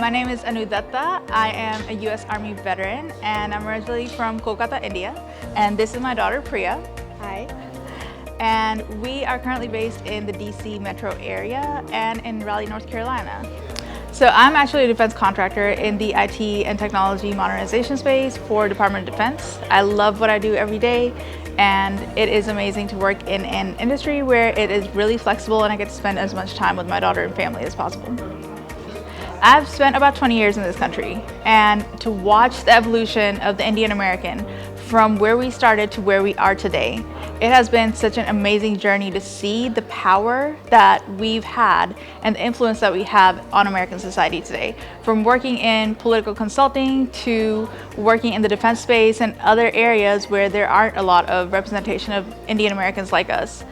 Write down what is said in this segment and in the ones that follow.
My name is Anu Datta. I am a U.S. Army veteran and I'm originally from Kolkata, India. And this is my daughter, Priya. Hi. And we are currently based in the DC metro area and in Raleigh, North Carolina. So I'm actually a defense contractor in the IT and technology modernization space for Department of Defense. I love what I do every day, and it is amazing to work in an industry where it is really flexible and I get to spend as much time with my daughter and family as possible. I've spent about 20 years in this country, and to watch the evolution of the Indian American from where we started to where we are today, it has been such an amazing journey to see the power that we've had and the influence that we have on American society today. From working in political consulting to working in the defense space and other areas where there aren't a lot of representation of Indian Americans like us,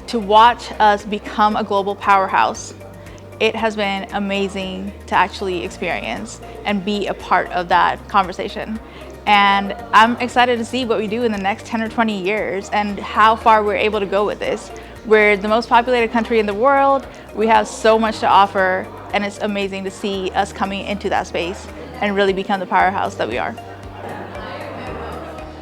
to watch us become a global powerhouse. It has been amazing to actually experience and be a part of that conversation. And I'm excited to see what we do in the next 10 or 20 years and how far we're able to go with this. We're the most populated country in the world. We have so much to offer, and it's amazing to see us coming into that space and really become the powerhouse that we are.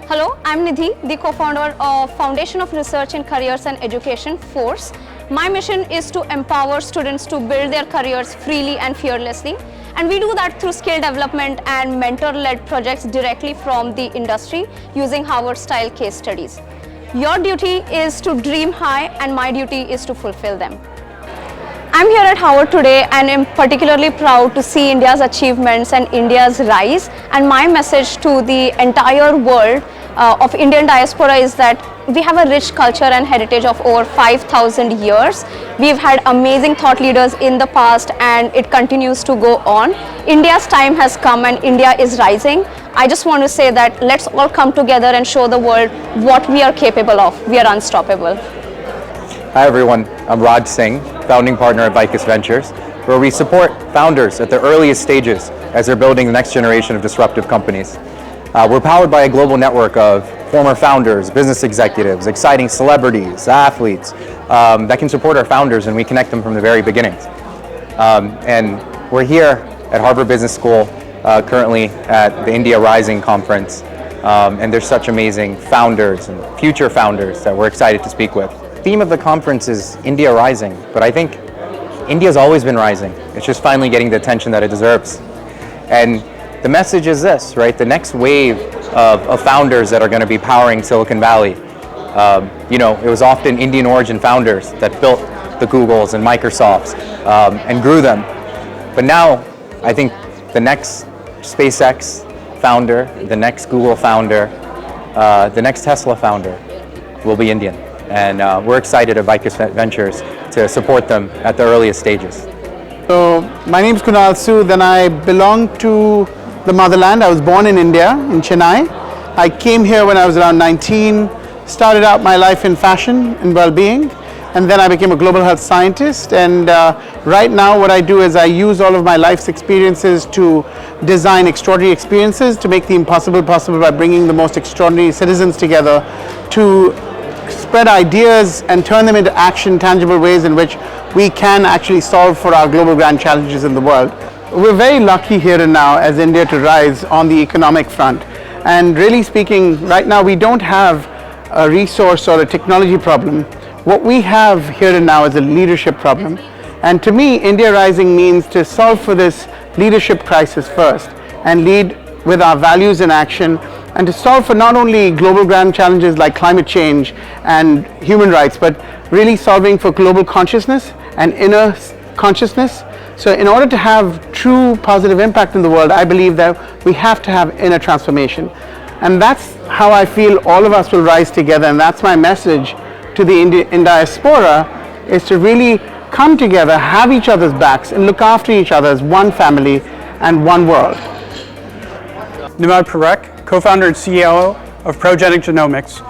Hello, I'm Nidhi, the co-founder of Foundation of Research in Careers and Education, FORCE. My mission is to empower students to build their careers freely and fearlessly. And we do that through skill development and mentor-led projects directly from the industry using Harvard-style case studies. Your duty is to dream high and my duty is to fulfill them. I'm here at Harvard today and am particularly proud to see India's achievements and India's rise. And my message to the entire world of Indian diaspora is that we have a rich culture and heritage of over 5,000 years. We've had amazing thought leaders in the past and it continues to go on. India's time has come and India is rising. I just want to say that let's all come together and show the world what we are capable of. We are unstoppable. Hi everyone, I'm Raj Singh, founding partner at Vicus Ventures, where we support founders at their earliest stages as they're building the next generation of disruptive companies. We're powered by a global network of former founders, business executives, exciting celebrities, athletes that can support our founders, and we connect them from the very beginnings. And we're here at Harvard Business School currently at the India Rising Conference, and there's such amazing founders and future founders that we're excited to speak with. The theme of the conference is India Rising, but I think India's always been rising. It's just finally getting the attention that it deserves. And the message is this, right? The next wave of founders that are going to be powering Silicon Valley. It was often Indian origin founders that built the Googles and Microsofts and grew them. But now, I think the next SpaceX founder, the next Google founder, the next Tesla founder will be Indian. And we're excited at Vicus Ventures to support them at the earliest stages. So my name is Kunal Sood and I belong to the motherland. I was born in India, in Chennai. I came here when I was around 19, started out my life in fashion and well-being, and then I became a global health scientist. And right now what I do is I use all of my life's experiences to design extraordinary experiences, to make the impossible possible by bringing the most extraordinary citizens together to spread ideas and turn them into action, tangible ways in which we can actually solve for our global grand challenges in the world. We're very lucky here and now as India to rise on the economic front. And really speaking, right now we don't have a resource or a technology problem. What we have here and now is a leadership problem. And to me, India Rising means to solve for this leadership crisis first and lead with our values in action, and to solve for not only global grand challenges like climate change and human rights, but really solving for global consciousness and inner consciousness. So in order to have true positive impact in the world, I believe that we have to have inner transformation. And that's how I feel all of us will rise together, and that's my message to the Indian diaspora, is to really come together, have each other's backs, and look after each other as one family and one world. Nimad Parekh, co-founder and CEO of Progenic Genomics.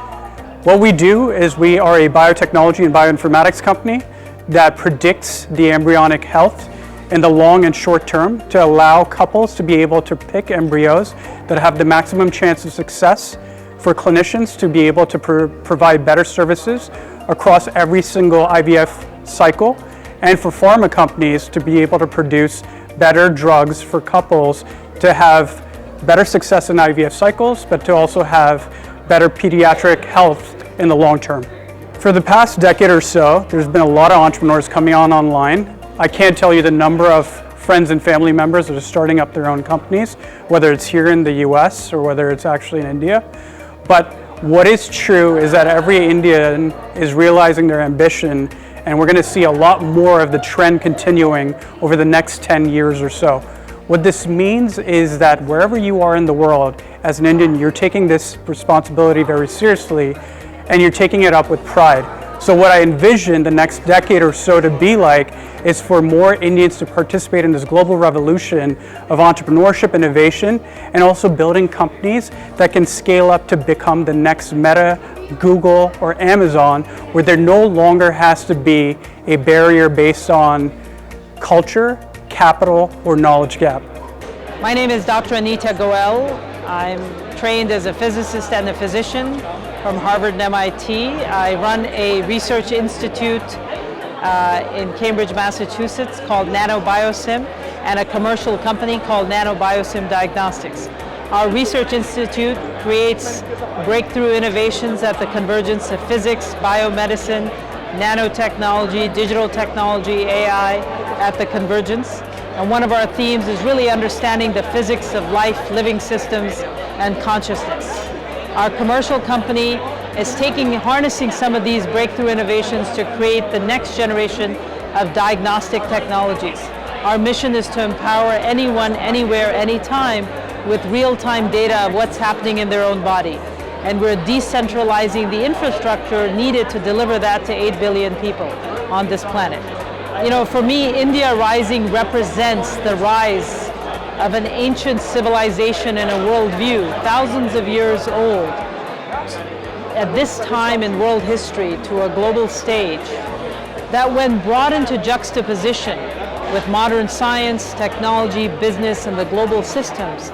What we do is we are a biotechnology and bioinformatics company that predicts the embryonic health in the long and short term to allow couples to be able to pick embryos that have the maximum chance of success, for clinicians to be able to provide better services across every single IVF cycle, and for pharma companies to be able to produce better drugs for couples to have better success in IVF cycles, but to also have better pediatric health in the long term. For the past decade or so, there's been a lot of entrepreneurs coming online. I can't tell you the number of friends and family members that are starting up their own companies, whether it's here in the US or whether it's actually in India. But what is true is that every Indian is realizing their ambition, and we're going to see a lot more of the trend continuing over the next 10 years or so. What this means is that wherever you are in the world, as an Indian, you're taking this responsibility very seriously, and you're taking it up with pride. So what I envision the next decade or so to be like is for more Indians to participate in this global revolution of entrepreneurship, innovation, and also building companies that can scale up to become the next Meta, Google, or Amazon, where there no longer has to be a barrier based on culture, capital, or knowledge gap. My name is Dr. Anita Goel. I'm trained as a physicist and a physician from Harvard and MIT. I run a research institute in Cambridge, Massachusetts called NanoBioSim, and a commercial company called NanoBioSim Diagnostics. Our research institute creates breakthrough innovations at the convergence of physics, biomedicine, nanotechnology, digital technology, AI at the convergence. And one of our themes is really understanding the physics of life, living systems, and consciousness. Our commercial company is harnessing some of these breakthrough innovations to create the next generation of diagnostic technologies. Our mission is to empower anyone, anywhere, anytime with real-time data of what's happening in their own body. And we're decentralizing the infrastructure needed to deliver that to 8 billion people on this planet. You know, for me, India Rising represents the rise of an ancient civilization and a worldview, thousands of years old, at this time in world history to a global stage, that when brought into juxtaposition with modern science, technology, business, and the global systems,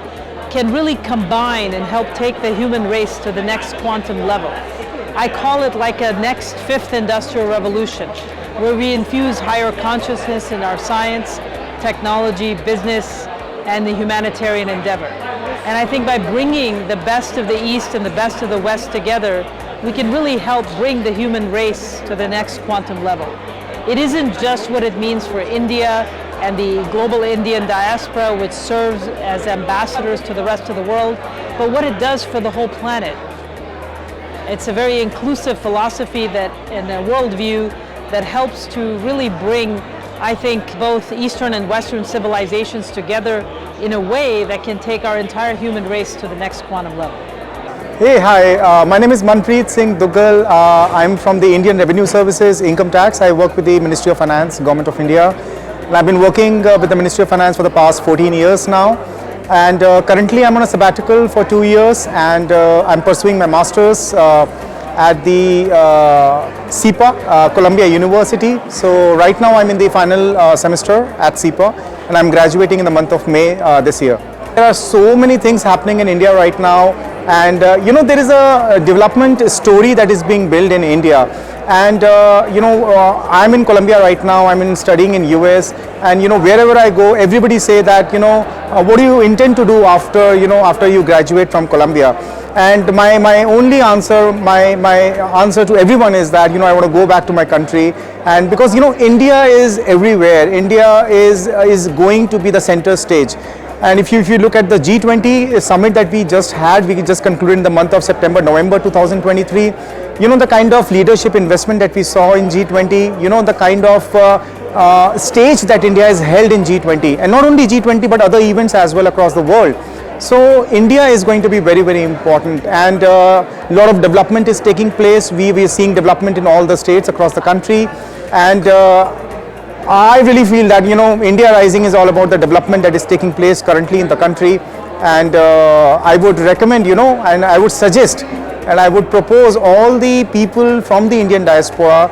can really combine and help take the human race to the next quantum level. I call it like a next fifth industrial revolution, where we infuse higher consciousness in our science, technology, business, and the humanitarian endeavor. And I think by bringing the best of the East and the best of the West together, we can really help bring the human race to the next quantum level. It isn't just what it means for India and the global Indian diaspora, which serves as ambassadors to the rest of the world, but what it does for the whole planet. It's a very inclusive philosophy that, and a worldview that helps to really bring, I think, both Eastern and Western civilizations together in a way that can take our entire human race to the next quantum level. Hey, hi, my name is Manpreet Singh Duggal. I'm from the Indian Revenue Services Income Tax. I work with the Ministry of Finance, Government of India. And I've been working with the Ministry of Finance for the past 14 years now. And currently I'm on a sabbatical for 2 years, and I'm pursuing my master's at the CEPA, Columbia University. So right now I'm in the final semester at CEPA, and I'm graduating in the month of May this year. There are so many things happening in India right now, and you know, there is a development story that is being built in India. And you know, I'm in Columbia right now, I'm studying in US, and you know, wherever I go, everybody say that, you know, what do you intend to do after, you know, after you graduate from Columbia? And my only answer, my answer to everyone is that, you know, I want to go back to my country. And because, you know, India is everywhere. India is going to be the center stage. And if you look at the G20 summit that we just had, we just concluded in the month of September, November 2023, you know, the kind of leadership investment that we saw in G20, you know, the kind of stage that India has held in G20, and not only G20 but other events as well across the world. So India is going to be very, very important, and a lot of development is taking place. We are seeing development in all the states across the country, and I really feel that, you know, India Rising is all about the development that is taking place currently in the country. And I would recommend, you know, and I would suggest, and I would propose all the people from the Indian diaspora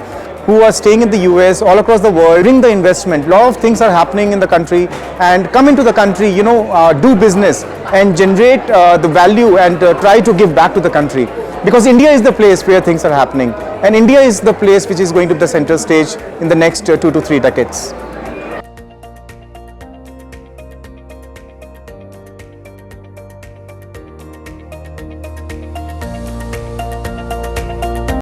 who are staying in the US, all across the world, bring the investment. A lot of things are happening in the country, and come into the country, you know, do business and generate the value, and try to give back to the country. Because India is the place where things are happening, and India is the place which is going to be the center stage in the next 2 to 3 decades.